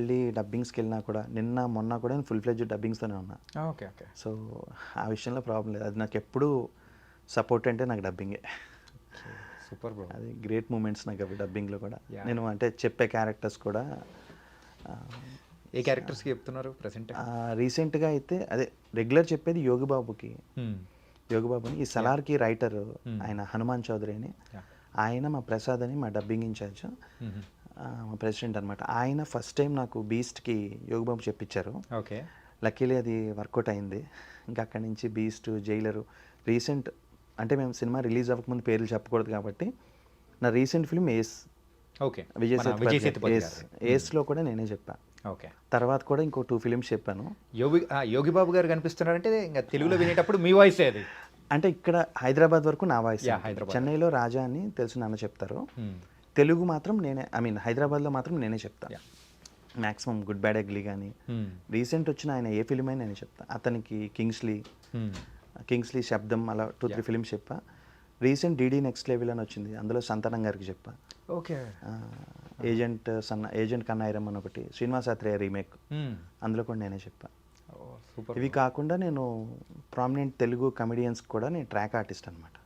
మళ్ళీ డబ్బింగ్స్కి వెళ్ళినా కూడా మొన్న కూడా నేను ఫుల్ ఫ్లెడ్జ్ డబ్బింగ్స్తోనే ఉన్నా. ఓకే. ఓకే. సో ఆ విషయంలో ప్రాబ్లం లేదు. అది నాకు ఎప్పుడు సపోర్ట్ అంటే నాకు డబ్బింగే. Super bro. అది గ్రేట్ మూమెంట్స్ నాకు అవి డబ్బింగ్లో కూడా. Yeah. నేను అంటే చెప్పే క్యారెక్టర్స్ కూడా ఏ క్యారెక్టర్స్కి చెప్తున్నారు ప్రెసెంట్? రీసెంట్గా అయితే అదే రెగ్యులర్ చెప్పేది యోగిబాబుకి. యోగిబాబుని ఈ సలార్కి రైటర్ ఆయన హనుమాన్ చౌదరి అని, ఆయన మా ప్రసాద్ అని మా డబ్బింగ్ ఇన్ఛార్జ్, మా ప్రెసిడెంట్ అనమాట. ఆయన ఫస్ట్ టైం నాకు బీస్ట్కి యోగిబాబు చెప్పించారు. ఓకే. లక్కీలీ అది వర్కౌట్ అయింది. ఇంకా అక్కడి నుంచి బీస్ట్, జైలరు, రీసెంట్ అంటే మేము సినిమా రిలీజ్ అవ్వకముందు పేర్లు చెప్పకూడదు కాబట్టి నా రీసెంట్ ఫిల్మ్ ఏస్. ఓకే. విజయ్ విజయ్ సేతుపతి సేతుపతి ఏస్. గారు. ఏస్లో కూడా నేనే చెప్పాను. ఓకే. తర్వాత కూడా ఇంకో 2 ఫిలిమ్స్ చెప్పాను. యోగి బాబు గారు కనిపిస్తున్నారంటే ఇంకా తెలుగులో వినేటప్పుడు మీ వాయిసే అది. అంటే ఇక్కడ హైదరాబాద్ వరకు నా వాయిస్. Yeah, హైదరాబాద్. చెన్నైలో రాజా అని తెలిసిన నాన్న చెప్తారు. తెలుగు మాత్రం నేనే, ఐ మీన్ హైదరాబాద్లో మాత్రం నేనే చెప్తాను. Yeah. Maximum good bad ugly కానీ రీసెంట్ వచ్చిన ఆయన ఏ ఫిలిం అయినా నేనే చెప్తాను. అతనికి కింగ్స్లీ శబ్దం అలా 2-3 ఫిలిమ్స్ చెప్పా. రీసెంట్ డీడీ నెక్స్ట్ లెవెల్ అని వచ్చింది, అందులో సంతానం గారికి చెప్పా. ఓకే. ఏజెంట్ కన్నాయిరం అని ఒకటి శ్రీనివాసాత్రేయ రీమేక్, అందులో కూడా నేనే చెప్పా. సూపర్. ఇవి కాకుండా నేను ప్రామినెంట్ తెలుగు కమెడియన్స్ కూడా నేను ట్రాక్ ఆర్టిస్ట్ అనమాట.